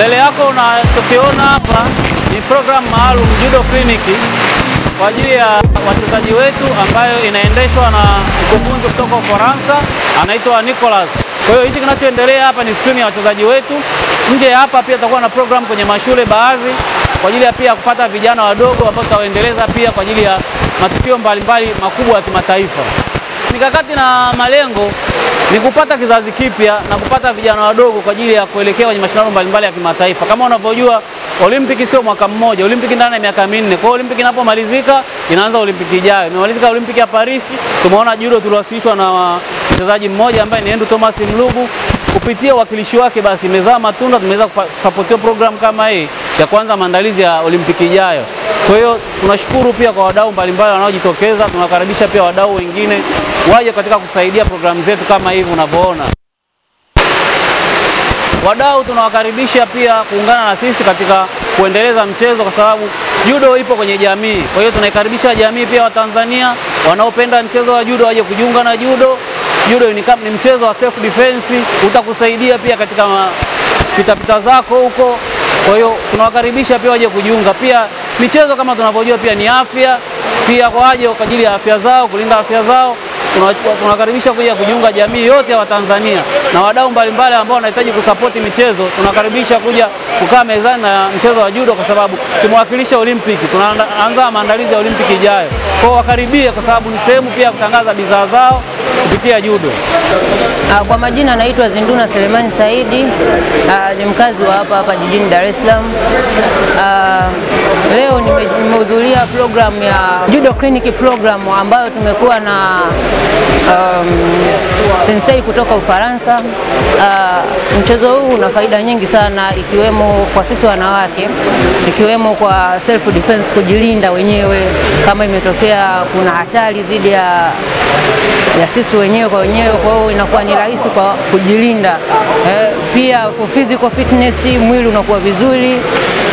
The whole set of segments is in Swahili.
Mbele yako unachokiona hapa ni program maalum Judo Clinic kwa ajili ya wachezaji wetu ambayo inaendeshwa na mkufunzi kutoka Ufaransa anaitwa Nicolas. Kwa hiyo hichi kinachoendelea hapa ni screen ya wachezaji wetu. Nje hapa pia tutakuwa na program kwenye mashule baadhi kwa ajili ya pia kupata vijana wadogo ambao tutawaendeleza pia kwa ajili ya matukio mbalimbali makubwa ya kimataifa. Mikakati na malengo ni kupata kizazi kipya na kupata vijana wadogo kwa ajili ya kuelekea kwenye mashindano mbalimbali ya kimataifa. Kama unavyojua Olimpiki sio mwaka mmoja, Olimpiki ndani ya miaka 4. Kwa hiyo Olimpiki inapomalizika inaanza Olimpiki ijayo. Imemalizika Olimpiki ya Paris, tumeona judo tuliwasilishwa na mchezaji mmoja ambaye ni Andrew Thomas Mlugu. Kupitia wakilishi wake basi imezaa matunda, tumeweza kusupport program kama hii ya kwanza maandalizi ya Olimpiki ijayo. Kwa hiyo tunashukuru pia kwa wadau mbalimbali wanaojitokeza, tunakaribisha pia wadau wengine waje katika kusaidia programu zetu kama hivi unavyoona. Wadau tunawakaribisha pia kuungana na sisi katika kuendeleza mchezo kwa sababu judo ipo kwenye jamii. Kwa hiyo tunaikaribisha jamii pia wa Tanzania wanaopenda mchezo wa judo waje kujiunga na judo. Judo ni mchezo wa self defense, utakusaidia pia katika pitapita zako huko. Kwa hiyo tunawakaribisha pia waje kujiunga. Pia michezo kama tunavyojua pia ni afya, pia waje kwa ajili ya afya zao, kulinda afya zao. Tunakaribisha kuja kujiunga jamii yote ya Tanzania na wadau mbalimbali ambao wanahitaji kusapoti michezo. Tunakaribisha kuja kukaa mezani na mchezo wa judo kwa sababu tumewakilisha Olimpiki. Tunaanza maandalizi ya Olimpiki ijayo. Kwa hiyo wakaribie kwa sababu ni sehemu pia kutangaza bidhaa zao kupitia judo. Kwa majina naitwa Zinduna Selemani Saidi, ni mkazi wa hapa jijini Dar es Salaam. Leo nimehudhuria program ya Judo Clinic program ambayo tumekuwa na sensei kutoka Ufaransa. Mchezo huu una faida nyingi sana, ikiwemo kwa sisi wanawake, ikiwemo kwa self defense, kujilinda wenyewe kama imetokea kuna hatari dhidi ya sisi wenyewe kwa wenyewe. Kwa hiyo inakuwa ni rahisi kwa kujilinda. Pia for physical fitness, mwili unakuwa vizuri.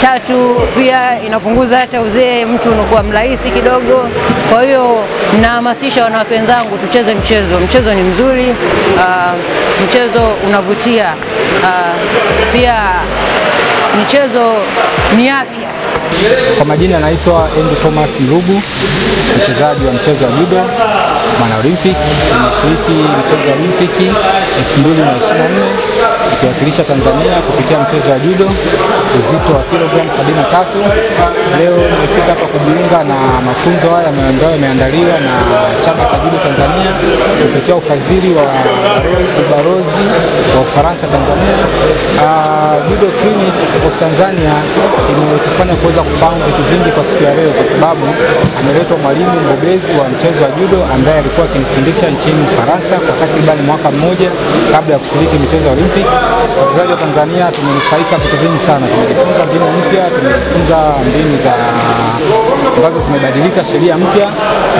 Tatu, pia inapunguza hata uzee, mtu unakuwa mrahisi kidogo. Kwa hiyo nahamasisha wanawake wenzangu tucheze mchezo. Mchezo ni mzuri, mchezo unavutia. Pia mchezo ni afya. Kwa majina naitwa Andrew Thomas Mlugu, mchezaji wa mchezo wa judo mwana Olympic. Nimeshiriki mchezo wa Olimpiki 2024 ikiwakilisha Tanzania kupitia mchezo wa judo uzito wa kilogramu 73. Leo nimefika hapa kujiunga na mafunzo haya ambayo yameandaliwa na Chama cha Judo Tanzania kupitia ufadhili wa ubalozi wa Ufaransa Tanzania. Judo Clinic of Tanzania imetufanya kuweza kufahamu vitu vingi kwa siku ya leo, kwa sababu ameletwa mwalimu mbobezi wa mchezo wa judo ambaye alikuwa akinifundisha nchini Ufaransa kwa takriban mwaka mmoja kabla ya kushiriki michezo ya Olimpiki. Wachezaji wa Tanzania tumenufaika vitu vingi sana. Tumejifunza mbinu mpya, tumejifunza mbinu za ambazo zimebadilika, sheria mpya,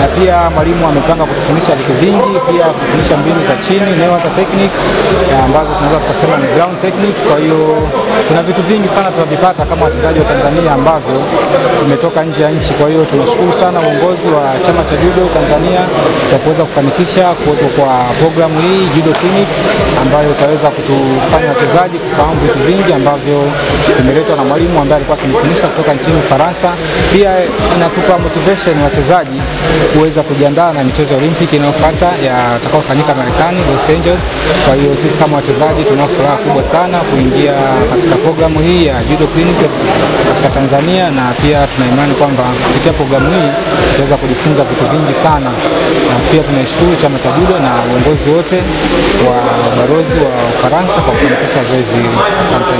na pia mwalimu amepanga kutufundisha vitu vingi, pia kufundisha mbinu za chini, newaza technique ambazo tunaweza kusema ni ground technique. Kwa hiyo kuna vitu vingi sana tunavipata kama wachezaji wa Tanzania ambavyo tumetoka nje ya nchi. Kwa hiyo tunashukuru sana uongozi wa Chama cha Judo Tanzania kwa kuweza kufanikisha kuwepo kwa programu hii Judo Clinic ambayo itaweza kutufanya wachezaji kufahamu vitu vingi ambavyo vimeletwa na mwalimu ambaye alikuwa akinifundisha kutoka nchini Ufaransa. Pia inatupa motivation wachezaji kuweza kujiandaa na michezo ya Olimpiki inayofuata yatakayofanyika Marekani, Los Angeles. Kwa hiyo sisi kama wachezaji tuna furaha kubwa sana kuingia katika programu hii ya Judo Clinic katika Tanzania, na pia tuna imani kwamba kupitia programu hii tutaweza kujifunza vitu vingi sana, na pia tunaishukuru Chama cha Judo na uongozi wote wa balozi wa Ufaransa kwa kufanikisha zoezi hili. Asante.